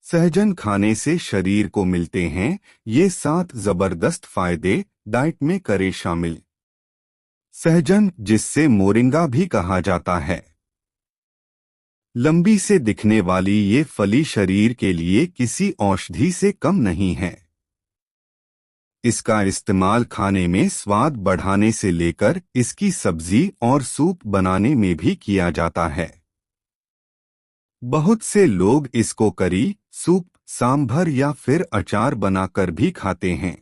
सहजन खाने से शरीर को मिलते हैं ये 7 जबरदस्त फायदे, डाइट में करें शामिल। सहजन, जिससे मोरिंगा भी कहा जाता है, लंबी से दिखने वाली ये फली शरीर के लिए किसी औषधि से कम नहीं है। इसका इस्तेमाल खाने में स्वाद बढ़ाने से लेकर इसकी सब्जी और सूप बनाने में भी किया जाता है। बहुत से लोग इसको करी, सूप, सांभर या फिर अचार बनाकर भी खाते हैं।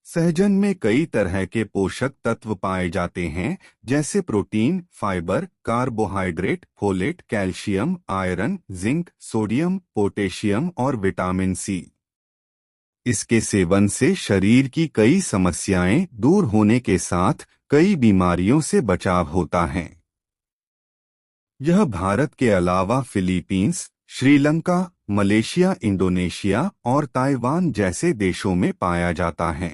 सहजन में कई तरह के पोषक तत्व पाए जाते हैं, जैसे protein, fibre, carbohydrate, folate, calcium, iron, zinc, sodium, potassium और विटामिन सी। इसके सेवन से शरीर की कई समस्याएं दूर होने के साथ कई बीमारियों से बचाव होता है। यह भारत के अलावा फिलीपींस, श्रीलंका, मलेशिया, इंडोनेशिया और ताइवान जैसे देशों में पाया जाता है।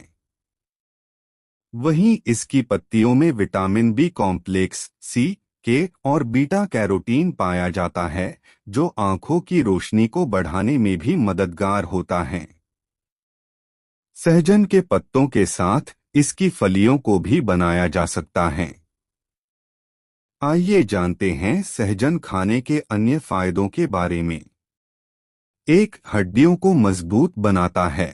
वहीं इसकी पत्तियों में विटामिन बी कॉम्प्लेक्स, सी, के और बीटा कैरोटीन पाया जाता है, जो आंखों की रोशनी को बढ़ाने में भी मददगार होता है। सहजन के पत्तों के साथ इसकी फलियों को भी बनाया जा सकता है। आइए जानते हैं सहजन खाने के अन्य फायदों के बारे में। 1. हड्डियों को मजबूत बनाता है।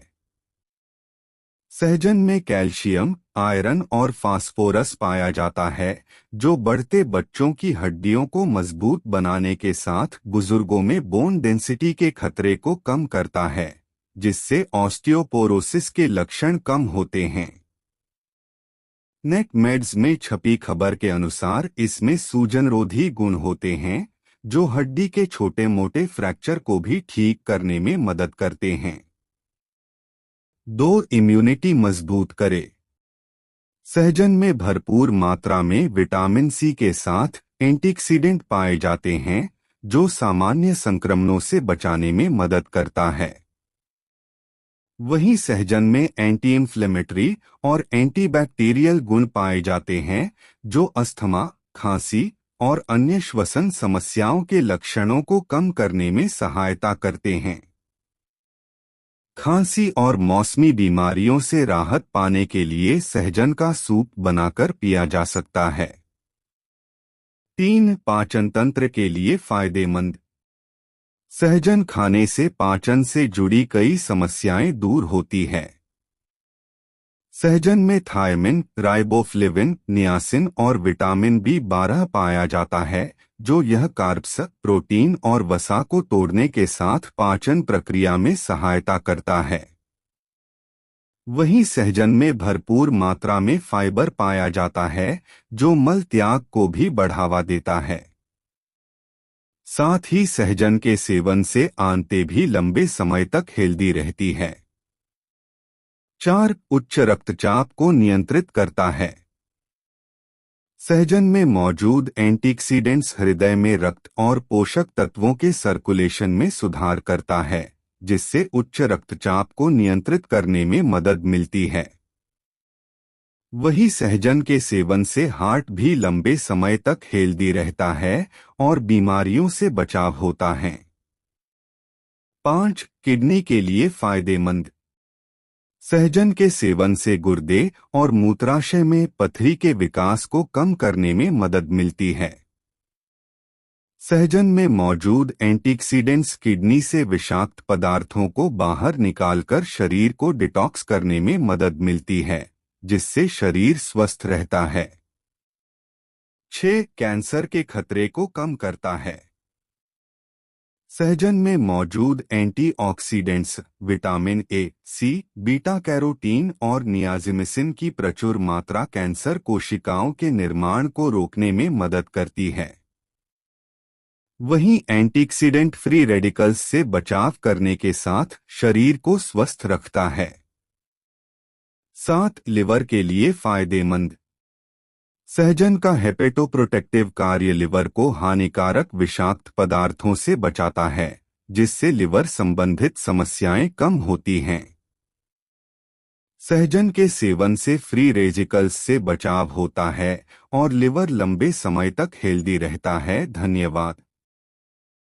सहजन में कैल्शियम, आयरन और फास्फोरस पाया जाता है, जो बढ़ते बच्चों की हड्डियों को मजबूत बनाने के साथ बुजुर्गों में बोन डेंसिटी के खतरे को कम करता है, जिससे ऑस्टियोपोरोसिस के लक्षण कम होते हैं। नेट मेड्स में छपी खबर के अनुसार इसमें सूजनरोधी गुण होते हैं, जो हड्डी के छोटे मोटे फ्रैक्चर को भी ठीक करने में मदद करते हैं। 2. इम्यूनिटी मजबूत करे। सहजन में भरपूर मात्रा में विटामिन सी के साथ एंटीऑक्सीडेंट पाए जाते हैं, जो सामान्य संक्रमणों से बचाने में मदद करता है। वहीं सहजन में एंटी इन्फ्लेमेटरी और एंटीबैक्टीरियल गुण पाए जाते हैं, जो अस्थमा, खांसी और अन्य श्वसन समस्याओं के लक्षणों को कम करने में सहायता करते हैं। खांसी और मौसमी बीमारियों से राहत पाने के लिए सहजन का सूप बनाकर पिया जा सकता है। 3. पाचन तंत्र के लिए फायदेमंद। सहजन खाने से पाचन से जुड़ी कई समस्याएं दूर होती है। सहजन में थायमिन, राइबोफ्लेविन, नियासिन और विटामिन बी12 पाया जाता है, जो यह कार्ब्स, प्रोटीन और वसा को तोड़ने के साथ पाचन प्रक्रिया में सहायता करता है। वहीं सहजन में भरपूर मात्रा में फाइबर पाया जाता है, जो मल त्याग को भी बढ़ावा देता है। साथ ही सहजन के सेवन से आंतें भी लंबे समय तक हेल्दी रहती है। 4. उच्च रक्तचाप को नियंत्रित करता है। सहजन में मौजूद एंटीऑक्सीडेंट्स हृदय में रक्त और पोषक तत्वों के सर्कुलेशन में सुधार करता है, जिससे उच्च रक्तचाप को नियंत्रित करने में मदद मिलती है। वही सहजन के सेवन से हार्ट भी लंबे समय तक हेल्दी रहता है और बीमारियों से बचाव होता है। 5. किडनी के लिए फायदेमंद। सहजन के सेवन से गुर्दे और मूत्राशय में पथरी के विकास को कम करने में मदद मिलती है। सहजन में मौजूद एंटीऑक्सीडेंट्स किडनी से विषाक्त पदार्थों को बाहर निकालकर शरीर को डिटॉक्स करने में मदद मिलती है, जिससे शरीर स्वस्थ रहता है। 6. कैंसर के खतरे को कम करता है। सहजन में मौजूद antioxidants vitamin A, C, beta carotene और नियाजिमिसिन की प्रचुर मात्रा कैंसर कोशिकाओं के निर्माण को रोकने में मदद करती है। वहीं एंटीऑक्सीडेंट फ्री रेडिकल्स से बचाव करने के साथ शरीर को स्वस्थ रखता है। 7. लिवर के लिए फायदेमंद। सहजन का हेपेटोप्रोटेक्टिव कार्य लिवर को हानिकारक विषाक्त पदार्थों से बचाता है, जिससे लिवर संबंधित समस्याएं कम होती हैं। सहजन के सेवन से फ्री रेडिकल्स से बचाव होता है और लिवर लंबे समय तक हेल्दी रहता है। धन्यवाद।